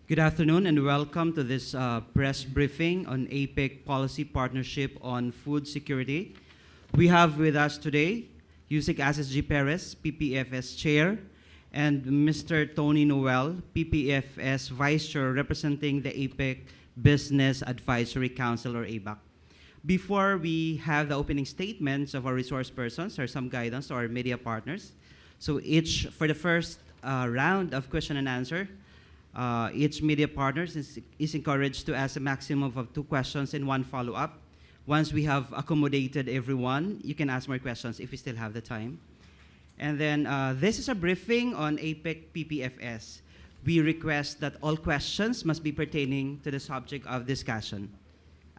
Good afternoon and welcome to this press briefing on APEC Policy Partnership on Food Security. We have with us today Usec Asis Perez, PPFS Chair, and Mr. Tony Nowell, PPFS Vice Chair, representing the APEC Business Advisory Council, or ABAC. Before we have the opening statements of our resource persons or some guidance to our media partners, so for the first round of question and answer, each media partner is encouraged to ask a maximum of 2 questions and 1 follow-up. Once we have accommodated everyone, you can ask more questions if we still have the time. And then this is a briefing on APEC PPFS. We request that all questions must be pertaining to the subject of discussion.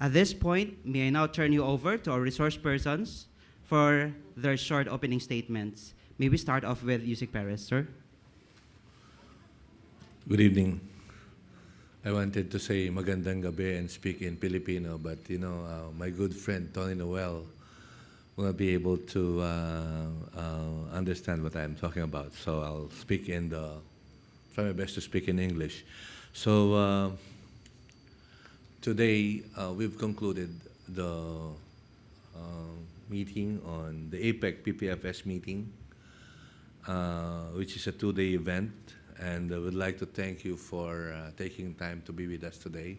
At this point, may I now turn you over to our resource persons for their short opening statements. May we start off with Usec Perez, sir? Good evening. I wanted to say magandang gabi and speak in Filipino, but my good friend Tony Nowell will not be able to understand what I'm talking about. So I'll try my best to speak in English. So today we've concluded the meeting on the APEC PPFS meeting, which is a 2-day event. And I would like to thank you for taking time to be with us today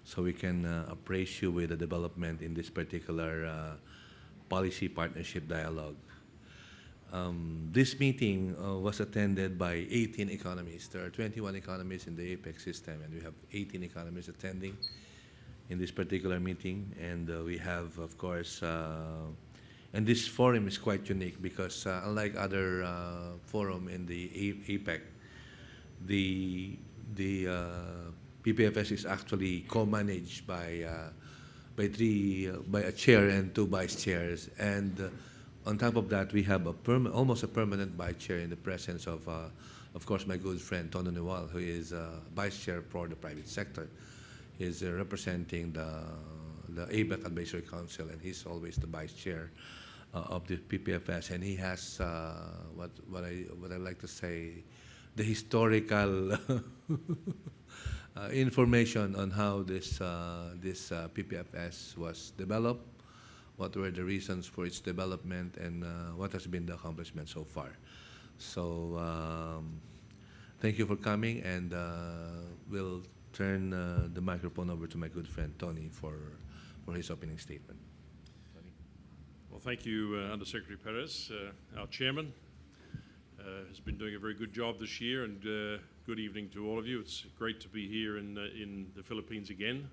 so we can appraise you with the development in this particular policy partnership dialogue. This meeting was attended by 18 economists. There are 21 economists in the APEC system, and we have 18 economists attending in this particular meeting. And we have, of course, and this forum is quite unique because unlike other forum in the APEC, the PPFS is actually co-managed by a chair and 2 vice chairs, and on top of that, we have almost a permanent vice chair in the presence of course, my good friend Tony Nowell, who is vice chair for the private sector. He's representing the ABAC Advisory Council, and he's always the vice chair of the PPFS, and he has what I like to say, the historical information on how this PPFS was developed, what were the reasons for its development, and what has been the accomplishment so far. So thank you for coming, and we'll turn the microphone over to my good friend Tony for his opening statement. Tony? Well, thank you, Undersecretary Perez, our chairman. Has been doing a very good job this year, and good evening to all of you. It's great to be here in the Philippines again.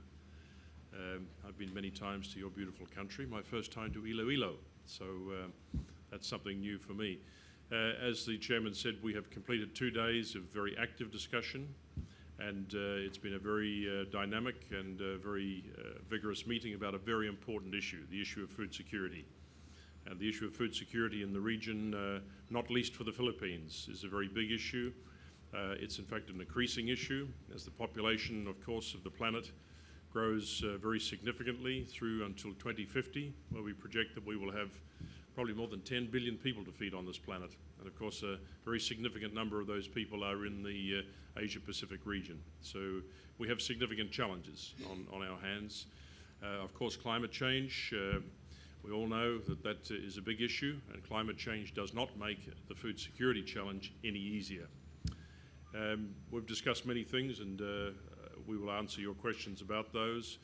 I've been many times to your beautiful country. My first time to Iloilo, so that's something new for me. As the chairman said, we have completed 2 days of very active discussion, and it's been a very dynamic and very vigorous meeting about a very important issue, the issue of food security. And the issue of food security in the region, not least for the Philippines, is a very big issue. It's in fact an increasing issue as the population, of course, of the planet grows very significantly through until 2050, where we project that we will have probably more than 10 billion people to feed on this planet. And of course, a very significant number of those people are in the Asia-Pacific region. So we have significant challenges on our hands. Of course, climate change, we all know that is a big issue, and climate change does not make the food security challenge any easier. We've discussed many things, and we will answer your questions about those.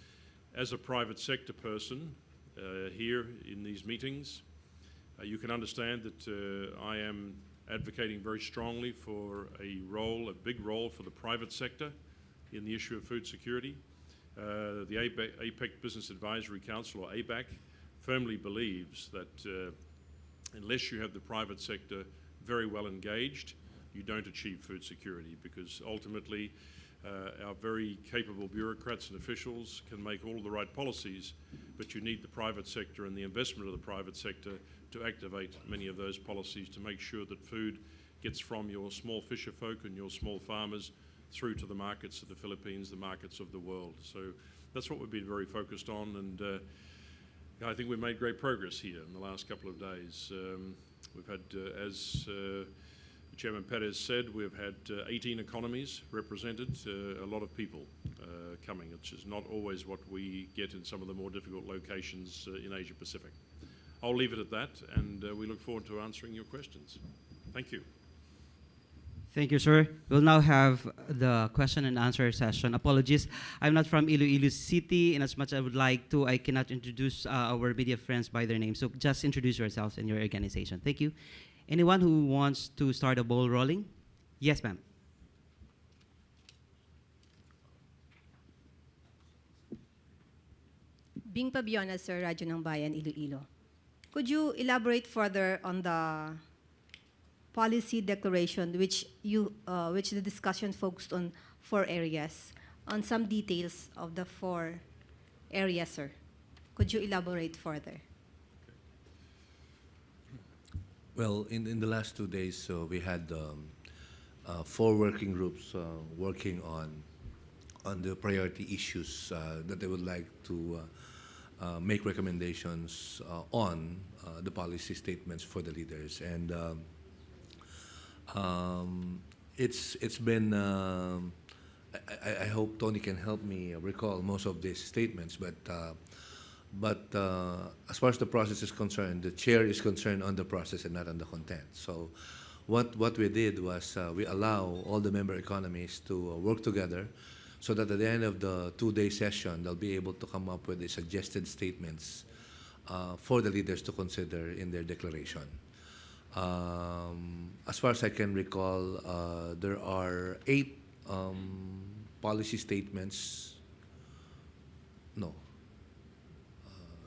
As a private sector person here in these meetings, you can understand that I am advocating very strongly for a big role for the private sector in the issue of food security. The APEC Business Advisory Council, or ABAC, firmly believes that unless you have the private sector very well engaged, you don't achieve food security, because ultimately our very capable bureaucrats and officials can make all the right policies, but you need the private sector and the investment of the private sector to activate many of those policies to make sure that food gets from your small fisher folk and your small farmers through to the markets of the Philippines, the markets of the world. So that's what we've been very focused on, and I think we've made great progress here in the last couple of days. We've had, as Chairman Perez said, we've had 18 economies represented, a lot of people coming, which is not always what we get in some of the more difficult locations in Asia Pacific. I'll leave it at that, and we look forward to answering your questions. Thank you. Thank you, sir. We'll now have the question and answer session. Apologies, I'm not from Iloilo City, and as much as I would like to, I cannot introduce our media friends by their name. So just introduce yourselves and your organization. Thank you. Anyone who wants to start a ball rolling? Yes, ma'am. Bing Pabiona, sir, Radyo ng Bayan, Iloilo. Could you elaborate further on the policy declaration which the discussion focused on 4 areas, on some details of the 4 areas, sir? Could you elaborate further? Well, in the last 2 days, we had 4 working groups working on the priority issues that they would like to make recommendations on the policy statements for the leaders. And it's been, I hope Tony can help me recall most of these statements, but as far as the process is concerned, the chair is concerned on the process and not on the content. So what we did was we allow all the member economies to work together so that at the end of the 2-day session, they'll be able to come up with the suggested statements for the leaders to consider in their declaration. As far as I can recall, there are 8 policy statements. No,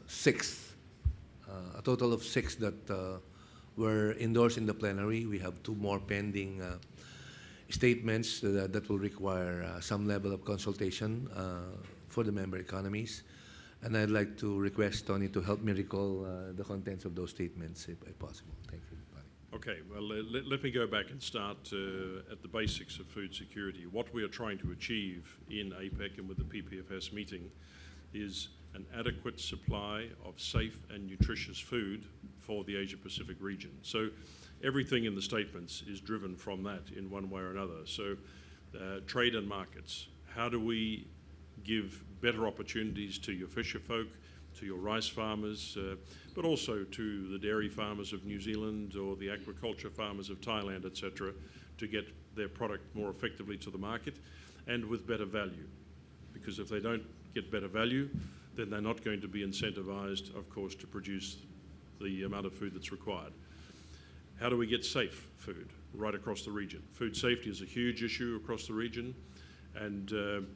6. A total of 6 that were endorsed in the plenary. We have 2 more pending statements that will require some level of consultation for the member economies. And I'd like to request Tony to help me recall the contents of those statements, if possible. Thank you. Okay, well, let me go back and start at the basics of food security. What we are trying to achieve in APEC and with the PPFS meeting is an adequate supply of safe and nutritious food for the Asia-Pacific region. So everything in the statements is driven from that in one way or another. So trade and markets. How do we give better opportunities to your fisher folk, to your rice farmers, but also to the dairy farmers of New Zealand or the aquaculture farmers of Thailand, etc., to get their product more effectively to the market and with better value. Because if they don't get better value, then they're not going to be incentivized, of course, to produce the amount of food that's required. How do we get safe food right across the region? Food safety is a huge issue across the region, and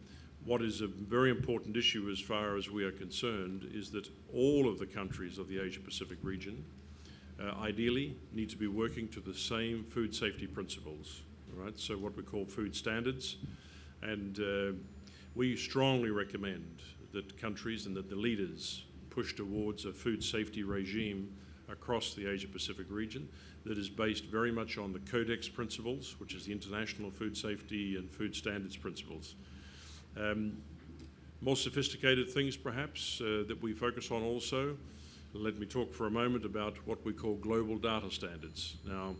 what is a very important issue as far as we are concerned is that all of the countries of the Asia-Pacific region ideally need to be working to the same food safety principles, right? So what we call food standards, and we strongly recommend that countries and that the leaders push towards a food safety regime across the Asia-Pacific region that is based very much on the Codex principles, which is the international food safety and food standards principles. More sophisticated things, perhaps, that we focus on also. Let me talk for a moment about what we call global data standards. Now,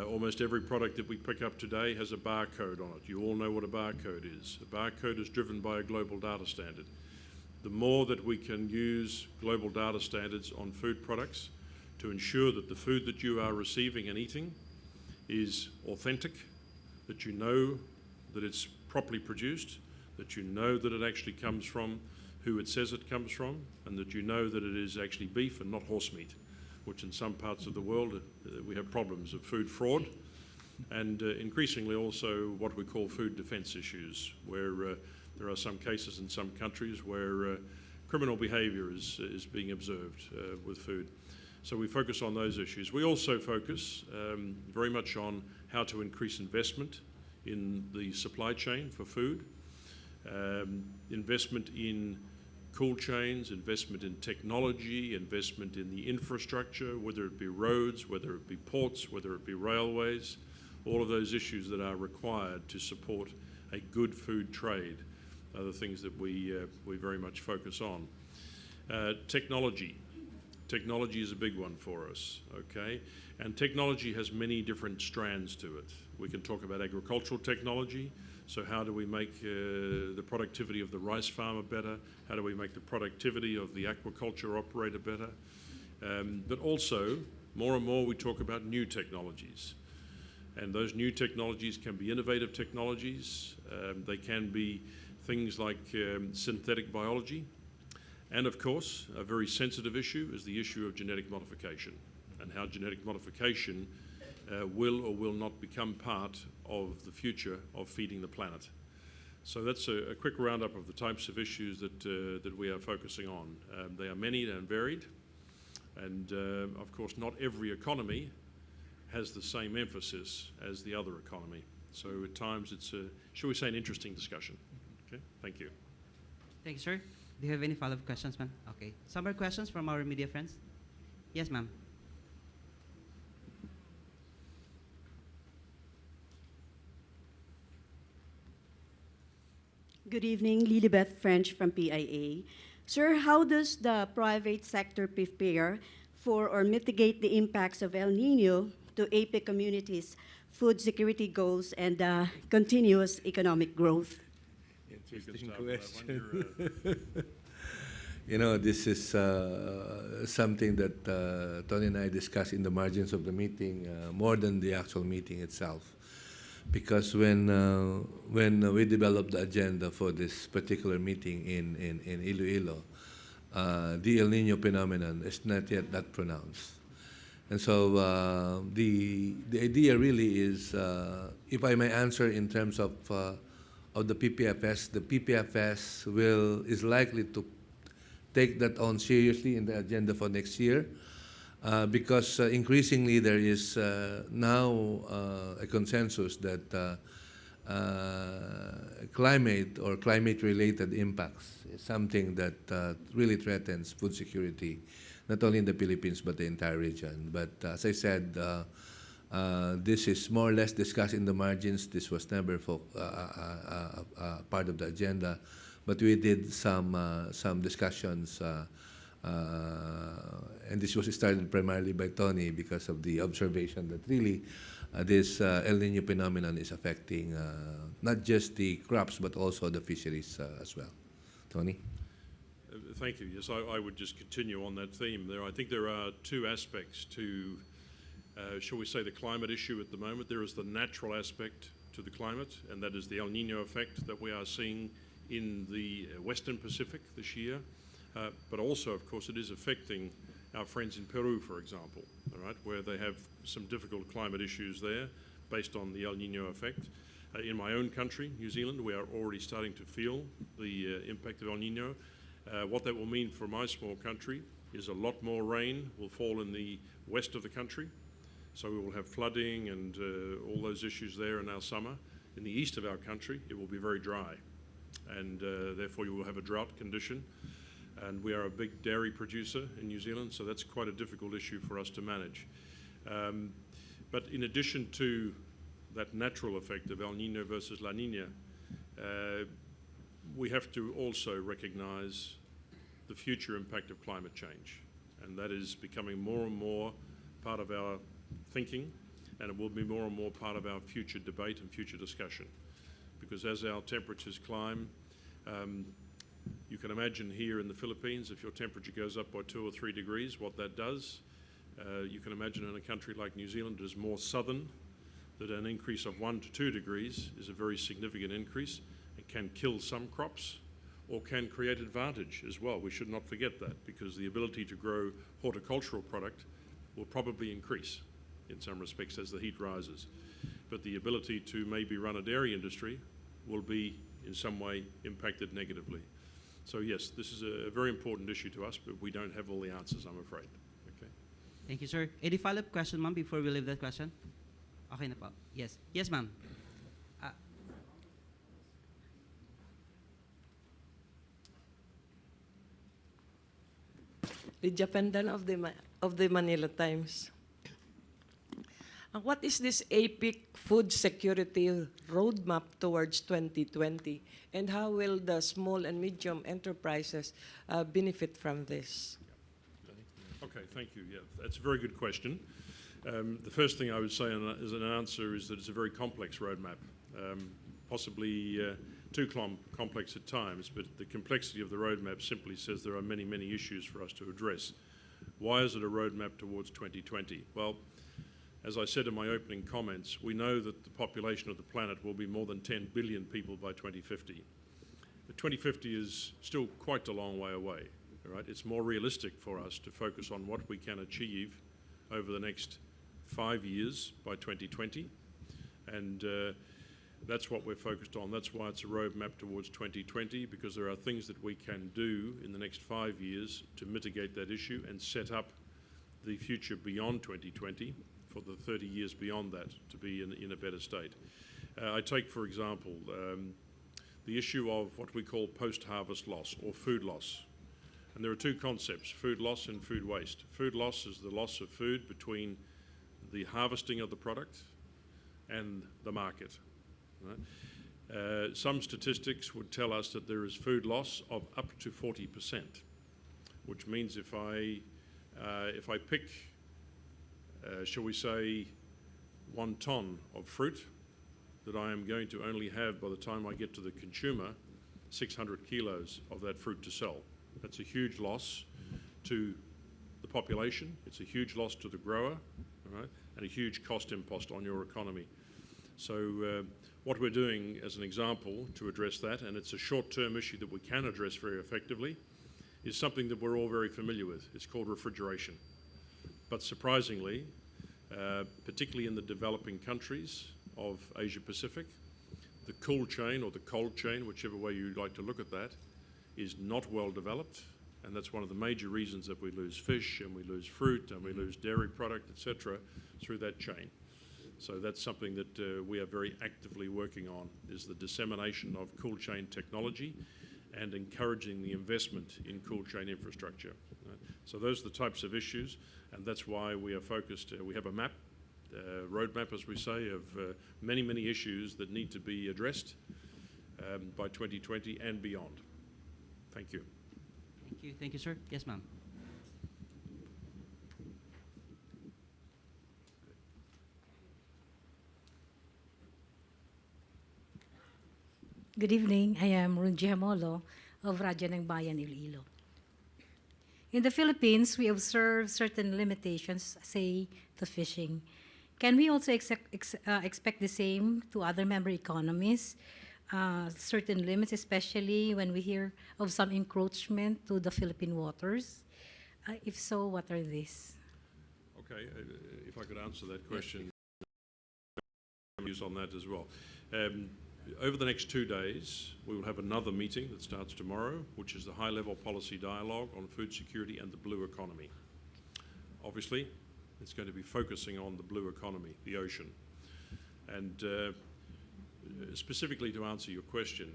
almost every product that we pick up today has a barcode on it. You all know what a barcode is. A barcode is driven by a global data standard. The more that we can use global data standards on food products to ensure that the food that you are receiving and eating is authentic, that you know that it's properly produced, that you know that it actually comes from who it says it comes from, and that you know that it is actually beef and not horse meat, which in some parts of the world we have problems of food fraud, and increasingly also what we call food defense issues, where there are some cases in some countries where criminal behavior is being observed with food. So we focus on those issues. We also focus very much on how to increase investment in the supply chain for food. Investment in cool chains, investment in technology, investment in the infrastructure, whether it be roads, whether it be ports, whether it be railways, all of those issues that are required to support a good food trade are the things that we very much focus on. Technology. Technology is a big one for us, okay? And technology has many different strands to it. We can talk about agricultural technology. So how do we make the productivity of the rice farmer better? How do we make the productivity of the aquaculture operator better? But also, more and more we talk about new technologies. And those new technologies can be innovative technologies. They can be things like synthetic biology. And of course, a very sensitive issue is the issue of genetic modification and how genetic modification will or will not become part of the future of feeding the planet. So that's a quick roundup of the types of issues that we are focusing on. They are many and varied, and of course not every economy has the same emphasis as the other economy. So at times it's, shall we say, an interesting discussion. Okay, thank you. Thank you, sir. Do you have any follow-up questions, ma'am? Okay. Some more questions from our media friends? Yes, ma'am. Good evening, Lilibeth French from PIA. Sir, how does the private sector prepare for or mitigate the impacts of El Nino to APEC communities' food security goals and continuous economic growth? Interesting start with that one. question. You know, this is something that Tony and I discussed in the margins of the meeting more than the actual meeting itself. Because when we developed the agenda for this particular meeting in Iloilo, the El Nino phenomenon is not yet that pronounced. And so the idea really is, if I may answer in terms of the PPFS is likely to take that on seriously in the agenda for next year, because increasingly there is now a consensus that climate or climate-related impacts is something that really threatens food security, not only in the Philippines but the entire region. But as I said, this is more or less discussed in the margins. This was never part of the agenda, but we did some discussions, and this was started primarily by Tony because of the observation that really this El Nino phenomenon is affecting not just the crops but also the fisheries as well. Tony? Thank you. Yes, I would just continue on that theme there. I think there are two aspects to, shall we say, the climate issue at the moment. There is the natural aspect to the climate, and that is the El Nino effect that we are seeing in the Western Pacific this year. But also, of course, it is affecting our friends in Peru, for example, all right, where they have some difficult climate issues there based on the El Nino effect. In my own country, New Zealand, we are already starting to feel the impact of El Nino. What that will mean for my small country is a lot more rain will fall in the west of the country. So we will have flooding and all those issues there in our summer. In the east of our country, it will be very dry. And therefore you will have a drought condition. And we are a big dairy producer in New Zealand, so that's quite a difficult issue for us to manage. But in addition to that natural effect of El Nino versus La Nina, we have to also recognize the future impact of climate change. And that is becoming more and more part of our thinking, and it will be more and more part of our future debate and future discussion. Because as our temperatures climb, you can imagine here in the Philippines, if your temperature goes up by 2 or 3 degrees, what that does. You can imagine in a country like New Zealand that is more southern, that an increase of 1 to 2 degrees is a very significant increase. It can kill some crops or can create advantage as well. We should not forget that, because the ability to grow horticultural product will probably increase in some respects as the heat rises. But the ability to maybe run a dairy industry will be in some way impacted negatively. So yes, this is a very important issue to us, but we don't have all the answers, I'm afraid. Okay. Thank you, sir. Any follow-up question, ma'am, before we leave that question? Okay na po. Yes. Yes, ma'am. Lydia Pendan of the Manila Times. What is this APEC food security roadmap towards 2020, and how will the small and medium enterprises benefit from this? Okay. Okay, thank you. Yeah, that's a very good question. The first thing I would say as an answer is that it's a very complex roadmap, possibly too complex at times, but the complexity of the roadmap simply says there are many, many issues for us to address. Why is it a roadmap towards 2020? Well, as I said in my opening comments, we know that the population of the planet will be more than 10 billion people by 2050. But 2050 is still quite a long way away. Right? It's more realistic for us to focus on what we can achieve over the next 5 years by 2020, and that's what we're focused on. That's why it's a roadmap towards 2020, because there are things that we can do in the next 5 years to mitigate that issue and set up the future beyond 2020 for the 30 years beyond that to be in a better state. I take, for example, the issue of what we call post-harvest loss or food loss. And there are two concepts, food loss and food waste. Food loss is the loss of food between the harvesting of the product and the market. Right? Some statistics would tell us that there is food loss of up to 40%, which means if I pick, shall we say, 1 ton of fruit, that I am going to only have, by the time I get to the consumer, 600 kilos of that fruit to sell. That's a huge loss to the population, it's a huge loss to the grower, right, and a huge cost impost on your economy. So what we're doing as an example to address that, and it's a short-term issue that we can address very effectively, is something that we're all very familiar with. It's called refrigeration. But surprisingly, particularly in the developing countries of Asia Pacific, the cool chain or the cold chain, whichever way you'd like to look at that, is not well developed, and that's one of the major reasons that we lose fish and we lose fruit and we lose dairy product, etc., through that chain. So that's something that we are very actively working on, is the dissemination of cool chain technology and encouraging the investment in cool chain infrastructure. Right? So those are the types of issues, and that's why we are focused. We have a map, roadmap, as we say, of many, many issues that need to be addressed by 2020 and beyond. Thank you. Thank you. Thank you, sir. Yes, ma'am. Good evening. I am Runji Hamolo of Radyo ng Bayan, Iloilo. In the Philippines, we observe certain limitations, say, to fishing. Can we also expect the same to other member economies? Certain limits, especially when we hear of some encroachment to the Philippine waters? If so, what are these? Okay, if I could answer that question, views on that as well. Over the next 2 days, we will have another meeting that starts tomorrow, which is the high-level policy dialogue on food security and the blue economy. Obviously, it's going to be focusing on the blue economy, the ocean. And specifically to answer your question,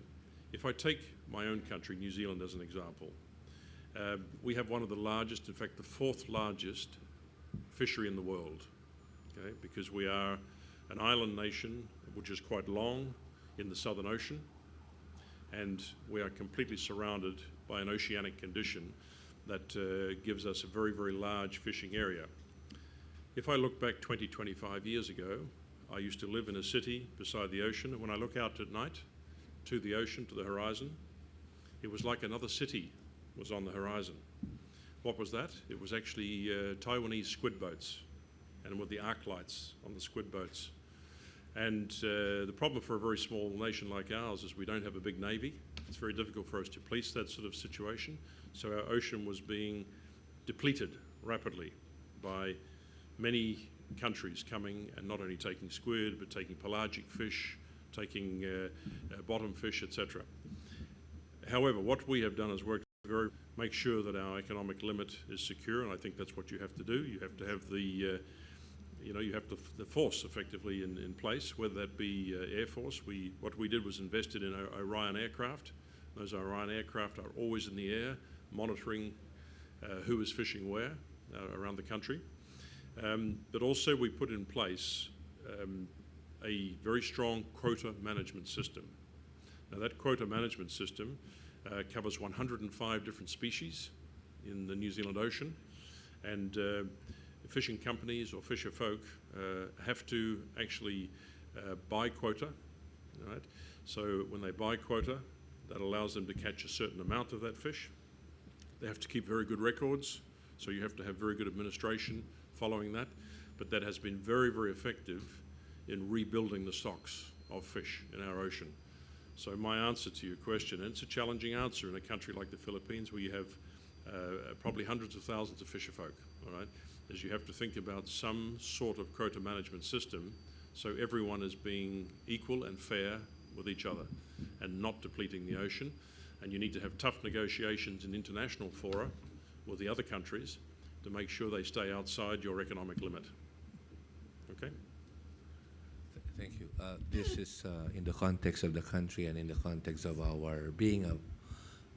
if I take my own country, New Zealand, as an example, we have one of the largest, in fact, the 4th largest fishery in the world, okay? Because we are an island nation which is quite long in the Southern Ocean, and we are completely surrounded by an oceanic condition that gives us a very, very large fishing area. If I look back 20, 25 years ago, I used to live in a city beside the ocean, and when I look out at night to the ocean, to the horizon, it was like another city was on the horizon. What was that? It was actually Taiwanese squid boats, and with the arc lights on the squid boats. And the problem for a very small nation like ours is we don't have a big navy. It's very difficult for us to police that sort of situation. So our ocean was being depleted rapidly by many countries coming and not only taking squid, but taking pelagic fish, taking bottom fish, etc. However, what we have done is make sure that our economic limit is secure, and I think that's what you have to do. You have to have the the force effectively in place, whether that be Air Force. What we did was invested in Orion aircraft. Those Orion aircraft are always in the air, monitoring who is fishing where around the country. But also we put in place a very strong quota management system. Now that quota management system covers 105 different species in the New Zealand Ocean, And fishing companies or fisher folk have to actually buy quota, right? So when they buy quota, that allows them to catch a certain amount of that fish. They have to keep very good records, so you have to have very good administration following that. But that has been very, very effective in rebuilding the stocks of fish in our ocean. So my answer to your question, and it's a challenging answer in a country like the Philippines where you have probably hundreds of thousands of fisher folk, all right, is you have to think about some sort of quota management system so everyone is being equal and fair with each other and not depleting the ocean. And you need to have tough negotiations in international fora with the other countries to make sure they stay outside your economic limit. Okay? Thank you. This is in the context of the country and in the context of our being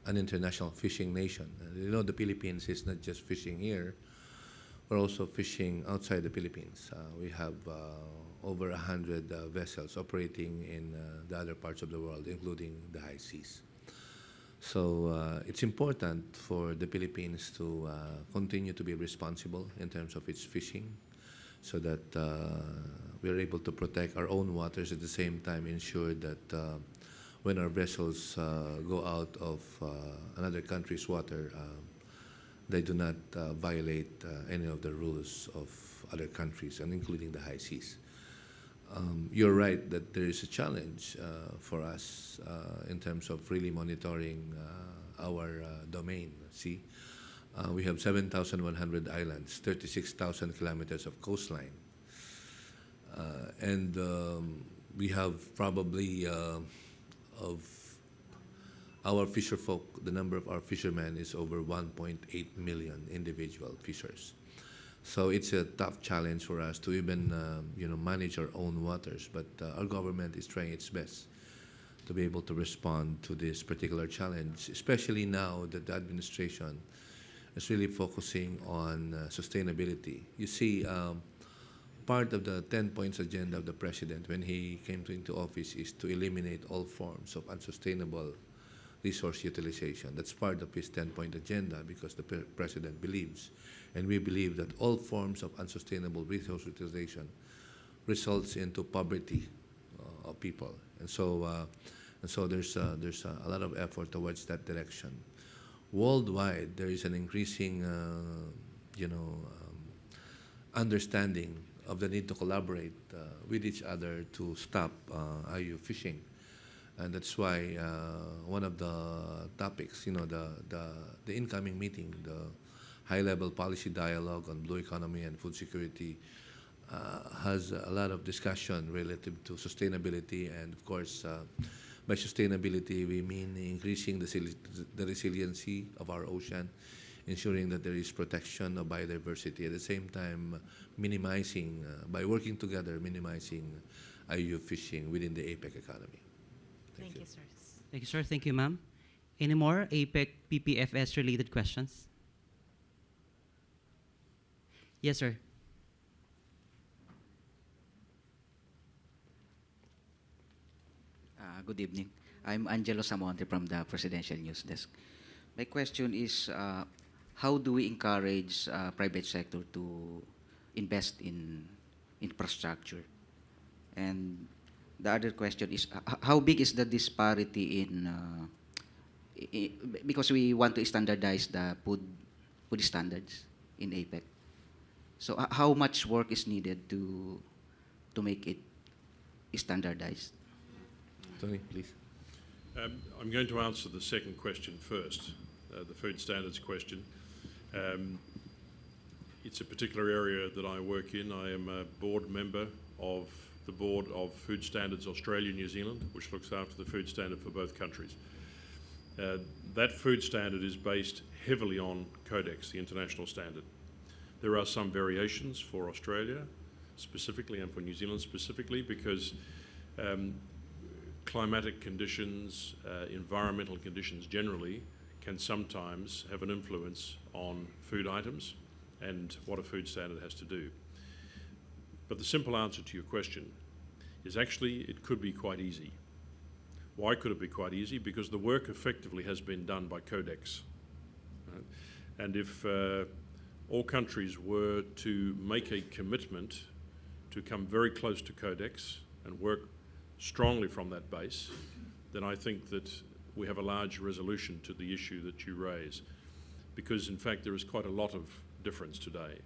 an international fishing nation. You know, the Philippines is not just fishing here, we're also fishing outside the Philippines. We have over 100 vessels operating in the other parts of the world, including the high seas. So it's important for the Philippines to continue to be responsible in terms of its fishing so that we're able to protect our own waters, at the same time ensure that when our vessels go out of another country's water, they do not violate any of the rules of other countries, and including the high seas. You're right that there is a challenge for us in terms of really monitoring our domain. See, we have 7,100 islands, 36,000 kilometers of coastline, and we have probably of our fisher folk, the number of our fishermen is over 1.8 million individual fishers. So it's a tough challenge for us to even manage our own waters, but our government is trying its best to be able to respond to this particular challenge, especially now that the administration is really focusing on sustainability. You see, part of the 10 points agenda of the president when he came into office is to eliminate all forms of unsustainable resource utilization. That's part of his 10-point agenda because the president believes, and we believe, that all forms of unsustainable resource utilization results into poverty of people. And so there's a lot of effort towards that direction. Worldwide, there is an increasing understanding of the need to collaborate with each other to stop IU fishing. And that's why one of the topics, the incoming meeting, the high-level policy dialogue on blue economy and food security has a lot of discussion relative to sustainability. And of course, by sustainability, we mean increasing the resiliency of our ocean, ensuring that there is protection of biodiversity, at the same time minimizing, by working together, minimizing IU fishing within the APEC economy. Thank you, sir. Thank you, sir. Thank you, ma'am. Any more APEC PPFS related questions? Yes, sir. Good evening. I'm Angelo Samonte from the Presidential News Desk. My question is, how do we encourage private sector to invest in infrastructure? And the other question is, how big is the disparity in because we want to standardize the food standards in APEC. So how much work is needed to make it standardized? Tony, please. I'm going to answer the second question first, the food standards question. It's a particular area that I work in. I am a board member of the Board of Food Standards Australia New Zealand, which looks after the food standard for both countries. That food standard is based heavily on Codex, the international standard. There are some variations for Australia specifically and for New Zealand specifically because climatic conditions, environmental conditions generally can sometimes have an influence on food items and what a food standard has to do. But the simple answer to your question is actually it could be quite easy. Why could it be quite easy? Because the work effectively has been done by Codex. Right? And if all countries were to make a commitment to come very close to Codex and work strongly from that base, then I think that we have a large resolution to the issue that you raise. Because in fact there is quite a lot of difference today.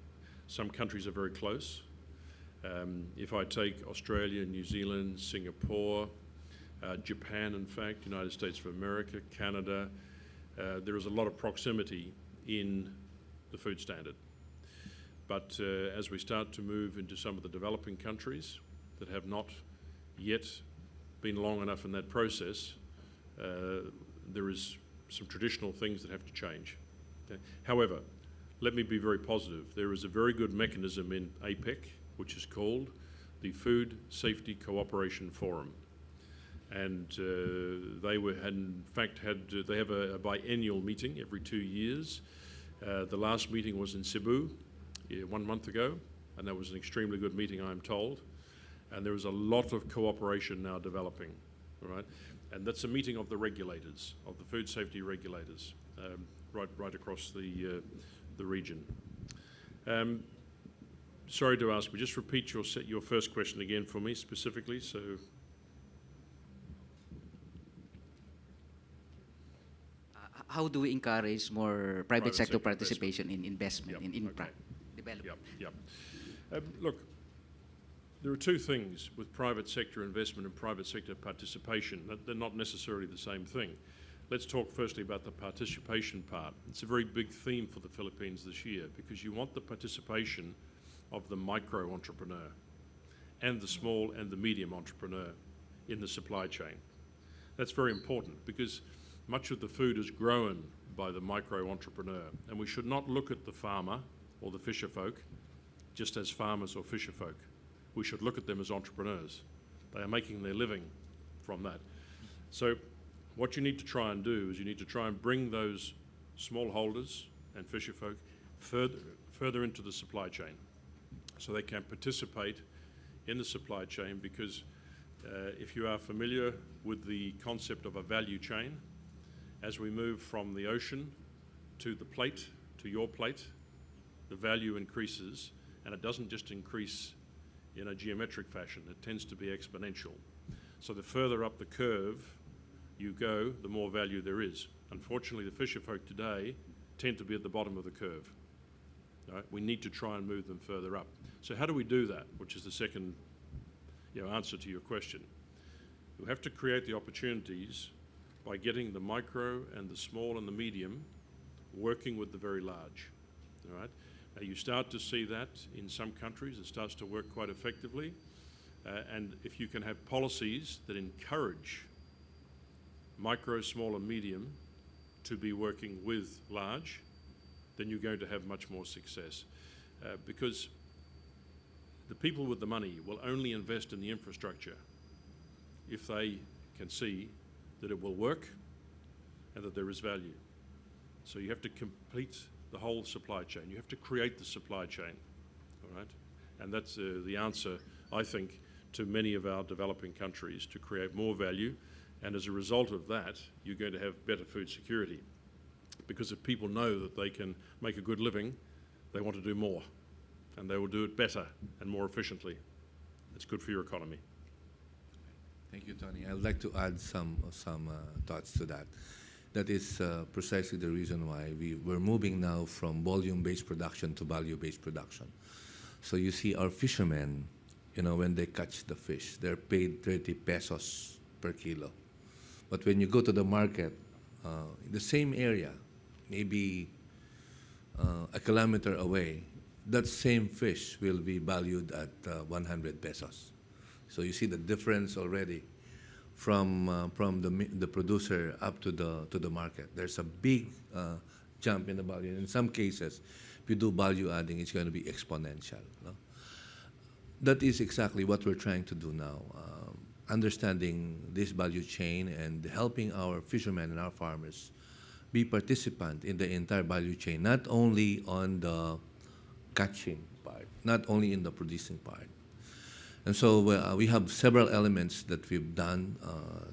Some countries are very close. If I take Australia, New Zealand, Singapore, Japan in fact, United States of America, Canada, there is a lot of proximity in the food standard. But as we start to move into some of the developing countries that have not yet been long enough in that process, there is some traditional things that have to change. Okay? However, let me be very positive. There is a very good mechanism in APEC, which is called the Food Safety Cooperation Forum. And they have a biennial meeting every 2 years. The last meeting was in Cebu 1 month ago, and that was an extremely good meeting, I'm told. And there is a lot of cooperation now developing, all right? And that's a meeting of the regulators, of the food safety regulators, right across the region. Sorry to ask, but just repeat your first question again for me specifically. So. How do we encourage more private sector sector participation in investment, Yep, in okay. development? Yep. Look, there are two things with private sector investment and private sector participation. They're not necessarily the same thing. Let's talk firstly about the participation part. It's a very big theme for the Philippines this year because you want the participation of the micro entrepreneur and the small and the medium entrepreneur in the supply chain. That's very important because much of the food is grown by the micro entrepreneur, and we should not look at the farmer or the fisher folk just as farmers or fisher folk. We should look at them as entrepreneurs. They are making their living from that. So what you need to try and do is you need to try and bring those smallholders and fisher folk further into the supply chain so they can participate in the supply chain because if you are familiar with the concept of a value chain, as we move from the ocean to the plate, to your plate, the value increases, and it doesn't just increase in a geometric fashion, it tends to be exponential. So the further up the curve you go, the more value there is. Unfortunately, the fisher folk today tend to be at the bottom of the curve. Right? We need to try and move them further up. So how do we do that, which is the second answer to your question? We have to create the opportunities by getting the micro and the small and the medium working with the very large. All right? Now you start to see that in some countries. It starts to work quite effectively. And if you can have policies that encourage micro, small and medium to be working with large, then you're going to have much more success. Because the people with the money will only invest in the infrastructure if they can see that it will work and that there is value. So you have to complete the whole supply chain. You have to create the supply chain, all right? And that's the answer, I think, to many of our developing countries, to create more value. And as a result of that, you're going to have better food security. Because if people know that they can make a good living, they want to do more. And they will do it better and more efficiently. It's good for your economy. Thank you, Tony. I'd like to add some thoughts to that. That is precisely the reason why we're moving now from volume-based production to value-based production. So you see our fishermen, when they catch the fish, they're paid 30 pesos per kilo. But when you go to the market, in the same area, maybe a kilometer away, that same fish will be valued at 100 pesos. So you see the difference already from the producer up to the market. There's a big jump in the value. In some cases, if you do value adding, it's going to be exponential. No? That is exactly what we're trying to do now. Understanding this value chain and helping our fishermen and our farmers be participant in the entire value chain, not only on the catching part, not only in the producing part. And so we have several elements that we've done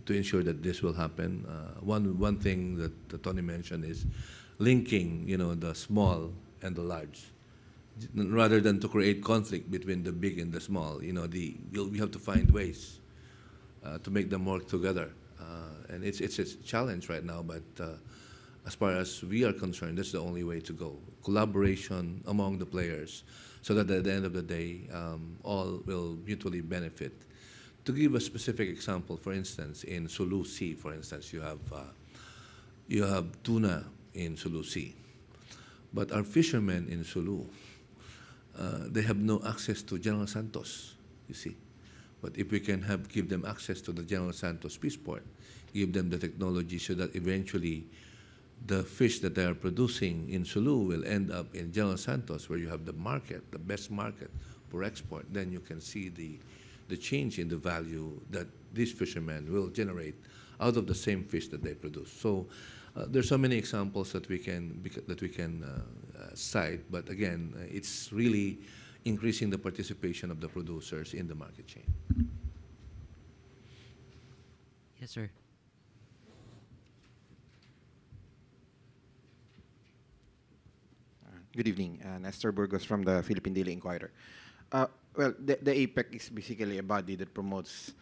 to ensure that this will happen. One thing that Tony mentioned is linking, the small and the large. rather than to create conflict between the big and the small. We have to find ways to make them work together. And it's a challenge right now, but as far as we are concerned, that's the only way to go. Collaboration among the players, so that at the end of the day, all will mutually benefit. To give a specific example, for instance, in Sulu Sea, for instance, you have tuna in Sulu Sea, but our fishermen in Sulu, they have no access to General Santos, you see. But if we can give them access to the General Santos Peace Port, give them the technology so that eventually the fish that they are producing in Sulu will end up in General Santos, where you have the market, the best market for export, then you can see the change in the value that these fishermen will generate out of the same fish that they produce. So there's so many examples that we can cite, but again, it's really increasing the participation of the producers in the market chain. Yes, sir. Good evening. Nestor Burgos from the Philippine Daily Inquirer. Well, the APEC is basically a body that promotes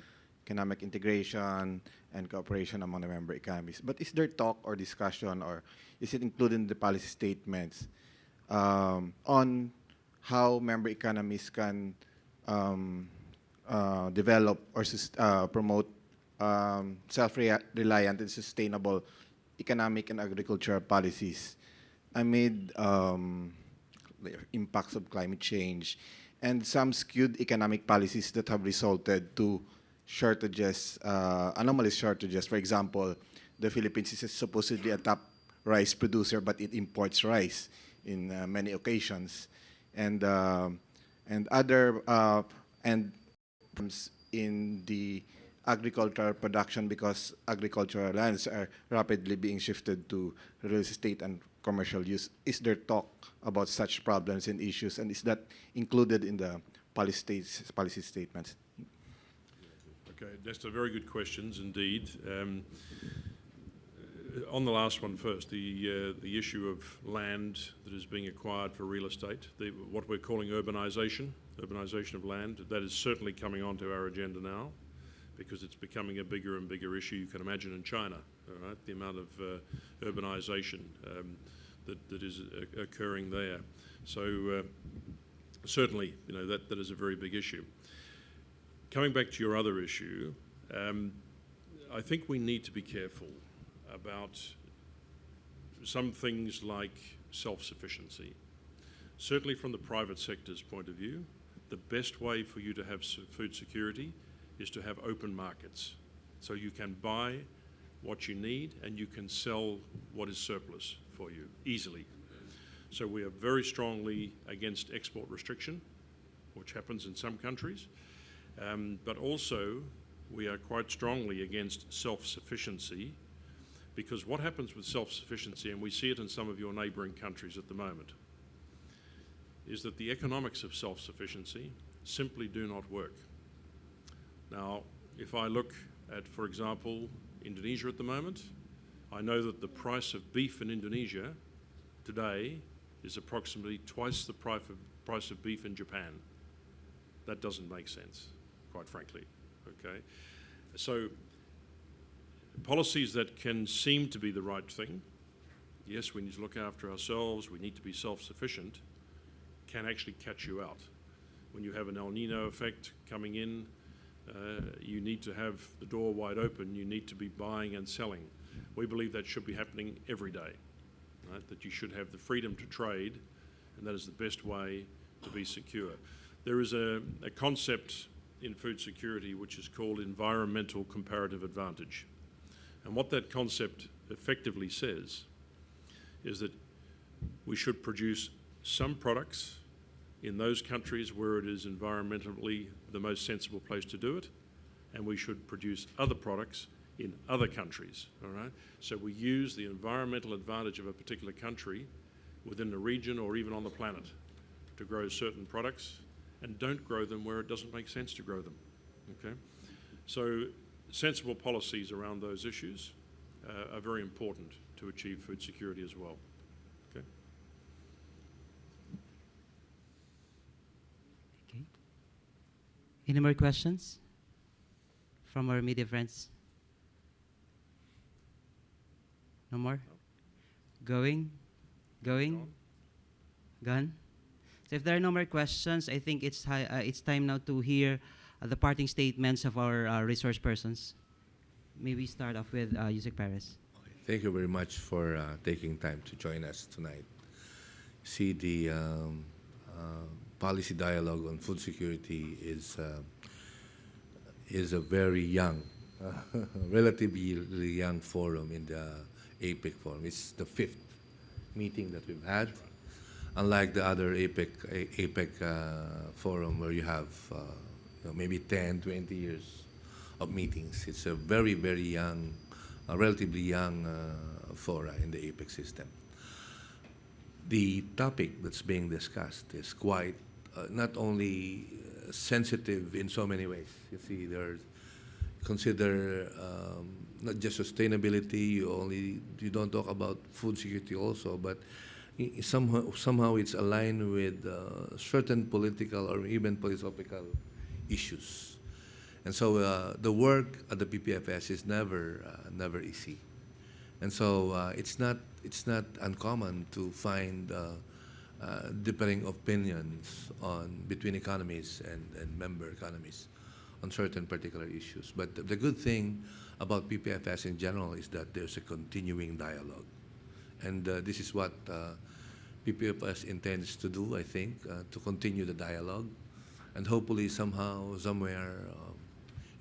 economic integration and cooperation among the member economies. But is there talk or discussion, or is it included in the policy statements on how member economies can develop or promote self-reliant and sustainable economic and agricultural policies amid the impacts of climate change and some skewed economic policies that have resulted to shortages, anomalous shortages? For example, the Philippines is supposedly a top rice producer, but it imports rice in many occasions, and other in the agricultural production, because agricultural lands are rapidly being shifted to real estate and commercial use. Is there talk about such problems and issues, and is that included in the policy statements? Okay, Nestor, very good questions indeed. On the last one first, the issue of land that is being acquired for real estate, what we're calling urbanisation of land, that is certainly coming onto our agenda now, because it's becoming a bigger and bigger issue. You can imagine in China, all right, the amount of urbanisation that is occurring there. So certainly, that is a very big issue. Coming back to your other issue, I think we need to be careful about some things like self-sufficiency. Certainly from the private sector's point of view, the best way for you to have food security is to have open markets. So you can buy what you need and you can sell what is surplus for you easily. So we are very strongly against export restriction, which happens in some countries, but also we are quite strongly against self-sufficiency, because what happens with self-sufficiency, and we see it in some of your neighbouring countries at the moment, is that the economics of self-sufficiency simply do not work. Now, if I look at, for example, Indonesia at the moment, I know that the price of beef in Indonesia today is approximately twice the price of beef in Japan. That doesn't make sense, quite frankly, okay? So policies that can seem to be the right thing, yes, we need to look after ourselves, we need to be self-sufficient, can actually catch you out. When you have an El Nino effect coming in, you need to have the door wide open, you need to be buying and selling. We believe that should be happening every day, right? That you should have the freedom to trade, and that is the best way to be secure. There is a concept in food security which is called environmental comparative advantage. And what that concept effectively says is that we should produce some products in those countries where it is environmentally the most sensible place to do it, and we should produce other products in other countries, all right? So we use the environmental advantage of a particular country within the region or even on the planet to grow certain products, and don't grow them where it doesn't make sense to grow them, okay? So sensible policies around those issues are very important to achieve food security as well, okay? Any more questions from our media friends? No more? Going? Gone? So if there are no more questions, I think it's time now to hear the parting statements of our resource persons. May we start off with Usec Perez. Thank you very much for taking time to join us tonight. See, the policy dialogue on food security is a very young, relatively young forum in the APEC forum. It's the 5th meeting that we've had. Unlike the other APEC forum where you have maybe 10, 20 years of meetings, it's a very, very young, relatively young fora in the APEC system. The topic that's being discussed is quite not only sensitive in so many ways. You see, there's consider not just sustainability. You don't talk about food security also, but somehow it's aligned with certain political or even philosophical issues. And so the work at the PPFS is never easy. And so it's not uncommon to find differing opinions between economies and member economies on certain particular issues. But the good thing about PPFS in general is that there's a continuing dialogue. And this is what PPFS intends to do, I think, to continue the dialogue. And hopefully somehow, somewhere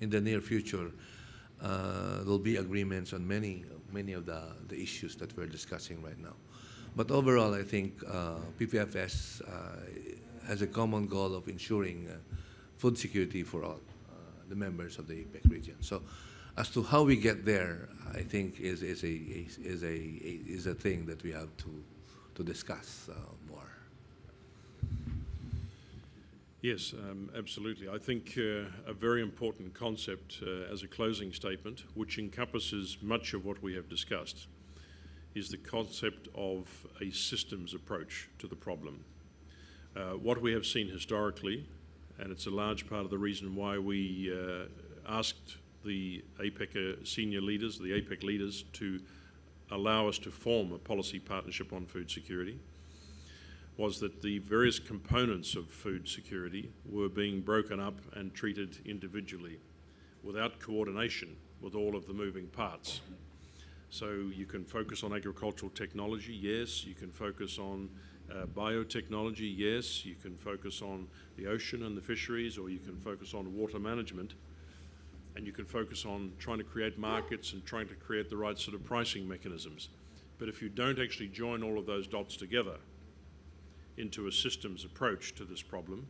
in the near future, there'll be agreements on many of the issues that we're discussing right now. But overall, I think PPFS has a common goal of ensuring food security for all the members of the APEC region. So, as to how we get there, I think is a thing that we have to discuss more. Yes, absolutely. I think a very important concept as a closing statement, which encompasses much of what we have discussed, is the concept of a systems approach to the problem. What we have seen historically, and it's a large part of the reason why we asked the APEC senior leaders, the APEC leaders, to allow us to form a policy partnership on food security, was that the various components of food security were being broken up and treated individually without coordination with all of the moving parts. So you can focus on agricultural technology, yes. You can focus on biotechnology, yes. You can focus on the ocean and the fisheries, or you can focus on water management. And you can focus on trying to create markets and trying to create the right sort of pricing mechanisms. But if you don't actually join all of those dots together into a systems approach to this problem,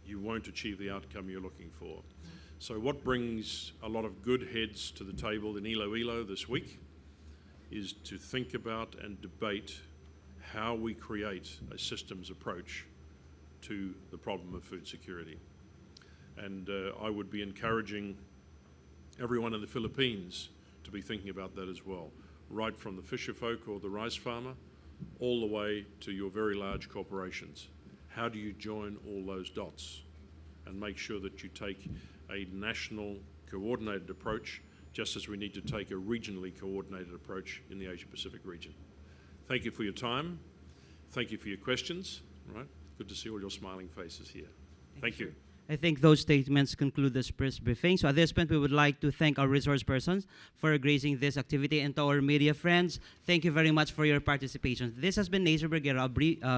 you won't achieve the outcome you're looking for. So what brings a lot of good heads to the table in Iloilo this week is to think about and debate how we create a systems approach to the problem of food security. And I would be encouraging everyone in the Philippines to be thinking about that as well, right from the fisher folk or the rice farmer all the way to your very large corporations. How do you join all those dots and make sure that you take a national coordinated approach, just as we need to take a regionally coordinated approach in the Asia-Pacific region? Thank you for your time. Thank you for your questions. All right? Good to see all your smiling faces here. Thank you. I think those statements conclude this press briefing. So at this point, we would like to thank our resource persons for gracing this activity, and to our media friends, thank you very much for your participation. This has been Naser Bergera of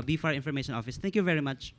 BFAR Information Office. Thank you very much.